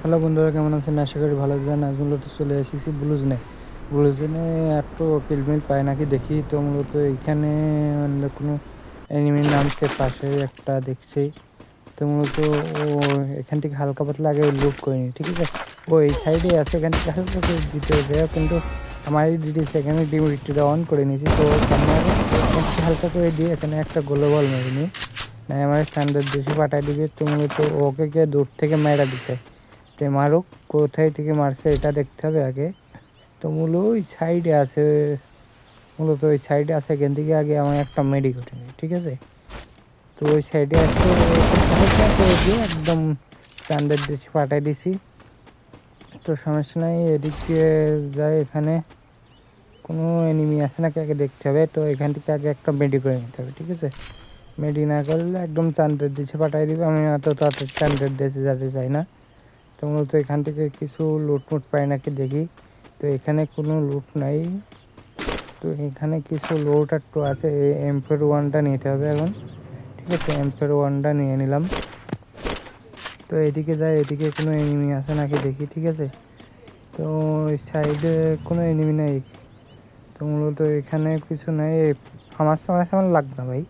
Hello বন্ধুরা, কেমন আছেন? আশা করি ভালো আছেন। আজ মূলত চলে এসেছি ব্লুজনে একটু কিলমিল পায় নাকি দেখি। তো মূলত এইখানে কোনো এনিমির নামছে পাশে একটা দেখছি। তো মূলত ও এখান থেকে হালকা পাতলা আগে লুট করিনি, ঠিক আছে। ও এই সাইডে আছে, এখান থেকে হালকা করে দিতে যায়, কিন্তু আমার এই দিদি সেখানে ডিমিটিটা অন করে নিয়েছি। তো সামনে আগে এখান থেকে হালকা করে দিয়ে এখানে একটা গোলবল মেরে নিই, না আমার সান্ডার দেশে পাঠাই দিবে। তো মূলত ওকে কে দূর থেকে মেরা দিছে। তো মারুক, কোথায় থেকে মারছে এটা দেখতে হবে আগে। তো ওই সাইডে আছে, মূলত ওই সাইডে আছে, এখান থেকে আগে আমার একটা মেডি করে নিই, ঠিক আছে। তো ওই সাইডে আসতে হালকা করে দিয়ে একদম চান্দের দেশে পাঠাই দিছি। তো সমস্যা নাই, এদিক দিয়ে যায়, এখানে কোনো এনিমি আছে নাকি আগে দেখতে হবে। তো এখান থেকে আগে একটা মেডি করে নিতে হবে, ঠিক আছে। মেডি না করলে একদম চান্দের দেশে পাঠাই দিবে। আমি এত তাড়াতাড়ি চান্দের দেশে যেতে চাই না। তো মূলত এখান থেকে কিছু লুটমুট পাই নাকি দেখি। তো এখানে কোনো লুট নাই। তো এখানে কিছু লুট একটু আছে, M4A1টা নিতে হবে এখন, ঠিক আছে। M4A1টা নিয়ে নিলাম। তো এদিকে যাই, এদিকে কোনো এনিমি আছে নাকি দেখি, ঠিক আছে। তো ওই সাইডে কোনো এনিমি নাই। তো মূলত এখানে কিছু নাই। আমার লাগবে না ভাই,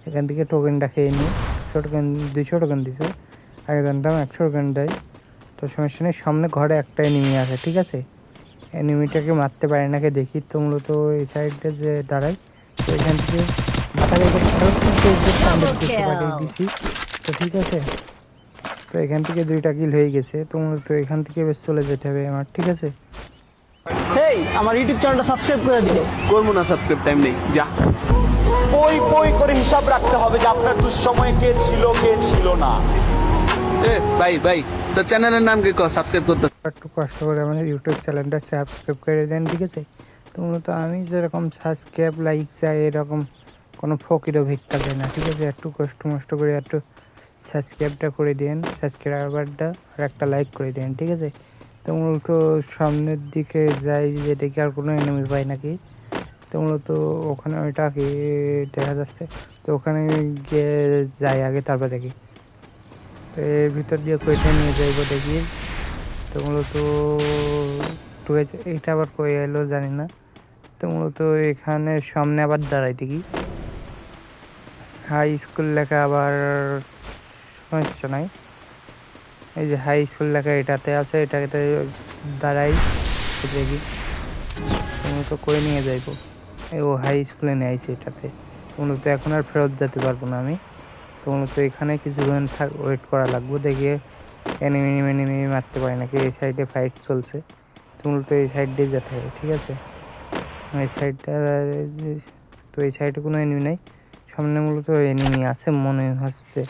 এখান থেকে টোকেনটা খেয়ে নিই। 100 টোকেন, 200 টোকেন দিছে, আগে জানতাম 100 টোকেন দেয়। তো সমস্যা নেই, সামনে ঘরে একটা এনিমি আছে, ঠিক আছে। এনিমিটাকে মারতে পারে নাকি দেখি। তো মূলত এই সাইডে যে দাঁড়াই, তো এখান থেকে মাথা রেখে পাঠিয়ে দিছি। তো ঠিক আছে, তো এখান থেকে 2টা কিল হয়ে গেছে। তো মূলত এখান থেকে বেশ চলে যেতে হবে আমার, ঠিক আছে। হেই, আমার ইউটিউব চ্যানেলটা সাবস্ক্রাইব করে দিও। করবো না, সাবস্ক্রাইব টাইম নেই, যা। পই পই করে হিসাব রাখতে হবে যে আপনার দুঃসময়ে কে ছিল না। এ ভাই ভাই, তোর চ্যানেলের নাম কি? সাবস্ক্রাইব করতে। একটু কষ্ট করে আমাদের ইউটিউব চ্যানেলটা সাবস্ক্রাইব করে দেন, ঠিক আছে। তো মূলত আমি যেরকম সাবস্ক্রাইব লাইক চাই, এরকম কোনো ফকিরও ভিক্ষা দেয় না, ঠিক আছে। একটু কষ্ট মষ্ট করে একটু সাবস্ক্রাইবটা করে দিন, সাবস্ক্রাইবারটা আর একটা লাইক করে দিন, ঠিক আছে। তো মূলত সামনের দিকে যাই, যে দেখি আর কোনো এনিমি পাই নাকি। তো মূলত ওখানে ওইটা কি দেখা যাচ্ছে। তো ওখানে গিয়ে যাই আগে, তারপর দেখি। তো এর ভিতর দিয়ে কইটা নিয়ে যাইব দেখি। তো মূলত এটা আবার কই এলো জানি না। তো মূলত এখানে সামনে আবার দাঁড়াই দেখি হাই স্কুল লেখা, আবার সমস্যা নাই। এই যে হাই স্কুল লেখা এটাতে আছে, এটাতে দাঁড়াই দেখি। তো মূলত কই নিয়ে যাইব, ও হাই স্কুলে নিয়ে আইছে এটাতে। মূলত এখন আর ফেরত যেতে পারবো না আমি। তো মূলত এখানে কিছুক্ষণ ওয়েট করা লাগবে, দেখে এনিমি মারতে পারি নাকি। এই সাইডে ফাইট চলছে, তো মূলত এই সাইড দিয়ে যেতে হবে, ঠিক আছে। এই সাইডটা, তো এই সাইডে কোনো এনিমি নাই, সামনে মূলত এনিমি আছে মনে হচ্ছে।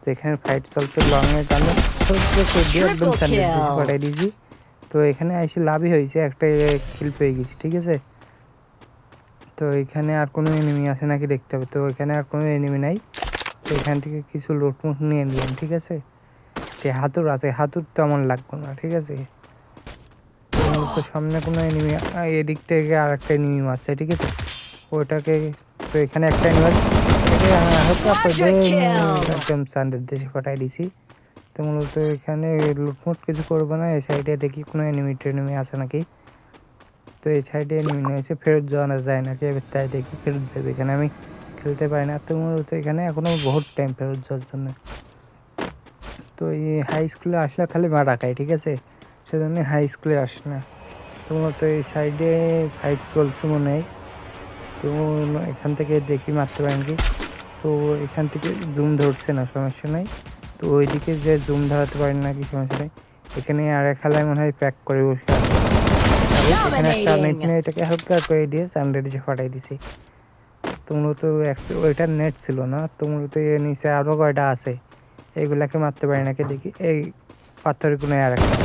তো এখানে ফাইট চলছে লংয়ে টানে, একদম স্যান্ডেল দিয়েছি, পাঠাই দিয়েছি। তো এখানে এসে লাভই হয়েছে, একটা কিল পেয়ে গেছি, ঠিক আছে। তো এখানে আর কোনো এনিমি আছে নাকি দেখতে হবে। তো এখানে আর কোনো এনিমি নাই। তো এখান থেকে কিছু লুটমুট নিয়ে নিলাম, ঠিক আছে। যে হাতুড় আছে, হাতুড় তেমন লাগবে না, ঠিক আছে। তো সামনে কোনো এনিমি, এদিক থেকে আর একটা এনিমি মারছে, ঠিক আছে। ওটাকে, তো এখানে একটা এনিমি একদম সান্ডের দেশে পাঠাই দিছি। তো মূলত এখানে লুটমুট কিছু করবো না, এই সাইডে দেখি কোনো টেনিমি আছে নাকি। তো এই সাইডে এনিমি নিয়েছে, ফেরত যাওয়া যায় নাকি, এবার তাই দেখি ফেরত যাবে। এখানে আমি খেলতে পারি না। তো মূলত এখানে এখনও বহুত টাইম ফেরত যাওয়ার জন্য। তো এই হাই স্কুলে আসলে খালি মারা খায়, ঠিক আছে, সেজন্য হাই স্কুলে আসে না। তো মূলত এই সাইডে ফাইট চলছে মনে হয়। তো এখান থেকে দেখি মারতে পারেন কি। তো এখান থেকে জুম ধরছে না, সমস্যা নাই। তো ওইদিকে যে জুম ধরাতে পারেন না কি, সমস্যা নেই। এখানে আর এক খেলায় মনে হয় প্যাক করে বসে আছে। এখানে একটা নেট নিয়ে এটাকে হালকা করে দিয়ে সানডেডে ফাটাই দিছি। তো মূলত ওইটার নেট ছিল না। তো মূলত এর নিচে আরও কয়টা আছে, এইগুলাকে মারতে পারি নাকি দেখি। এই পাথরের কোনো আর একটা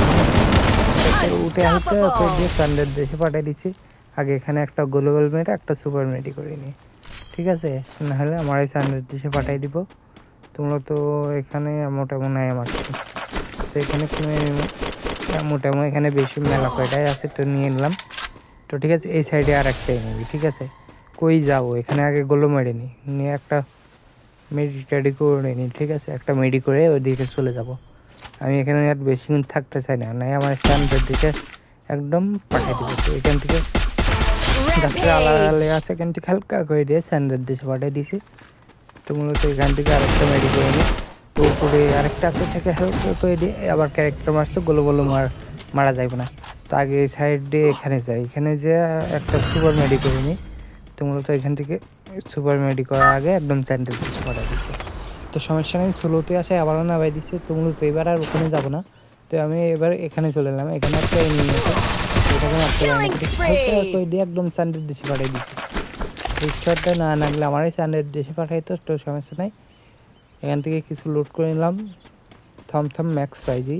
উঠে হালকা করে দিয়ে সানডেড দেশে পাঠিয়ে দিচ্ছি। আগে এখানে একটা গ্লোবাল মেরে একটা সুপার মেডি করে নিই, ঠিক আছে। নাহলে আমার এই সানডেড দেশে পাঠিয়ে দিব। তো মূলত এখানে মোটামুটি নাই আমার। তো এখানে কোনো মোটামুটি এখানে বেশি মেলা কয়টাই আছে, তো নিয়ে নিলাম। তো ঠিক আছে, এই সাইডে আর একটাই নিবি, ঠিক আছে। কই যাবো, এখানে আগে গোলো মেরে নিয়ে একটা মেডি টেডি করে নিই, ঠিক আছে। একটা মেডি করে ওইদিকে চলে যাব। আমি এখানে আর বেশিক্ষণ থাকতে চাই না, নাই আমার স্ট্যান্ডার্ড দিকে একদম পাঠিয়ে দিবে। তো এখান থেকে গাছটা আলাদা আছে, এখান থেকে হালকা করে দিয়ে স্ট্যান্ডার্ড দেশে পাঠিয়ে দিয়েছি। তো মূলত এখান থেকে আরেকটা মেডি করে নিই। তো উপরে আরেকটা আছে থেকে হালকা করে দিয়ে আবার ক্যারেক্টার মারছে, গোলো গোলো মারা যাবে না। তো আগে এই সাইড দিয়ে এখানে যাই, এখানে যে একটা সুপার মেডি করে নিই। তো মূলত এখান থেকে সুপার মেডি করার আগে একদম স্যান্ডেল কিছু করা দিচ্ছে। তো সমস্যা নেই, স্লোতে আসে আবারও নামাই দিচ্ছে। তো মূলত এবার আর ওখানে যাবো না। তো আমি এবার এখানে চলে এলাম, এখানে একটা এনিমি আছে, এটাকে মারতে পারি না, হালকা করে দিয়ে একদম স্যান্ডেল দেশে পাঠিয়ে দিচ্ছে। হেডশটটা না লাগলে আমারই স্যান্ডেল দেশে পাঠাইতো, তো সমস্যা নাই। এখান থেকে কিছু লোড করে নিলাম, থম ম্যাক্স পাইজি।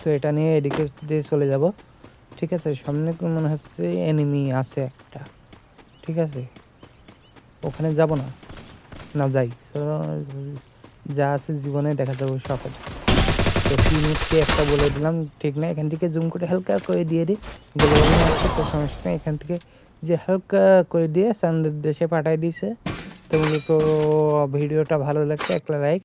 তো এটা নিয়ে এদিকে দিয়ে চলে যাব। ঠিক আছে, সামনে মনে হচ্ছে এনিমি আছে একটা, ঠিক আছে ওখানে যাব না, না যাই, যা আছে জীবনে দেখা যাবে সকল। তো টিমকে একটা বলে দিলাম, ঠিক না, এখান থেকে জুম করে হালকা করে দিয়ে দিই, বলে আছে তো সমস্যা নেই। এখান থেকে যে হালকা করে দিয়ে চান্দের দেশে পাঠিয়ে দিয়েছে। তো মূলত ভিডিওটা ভালো লাগছে একটা লাইক,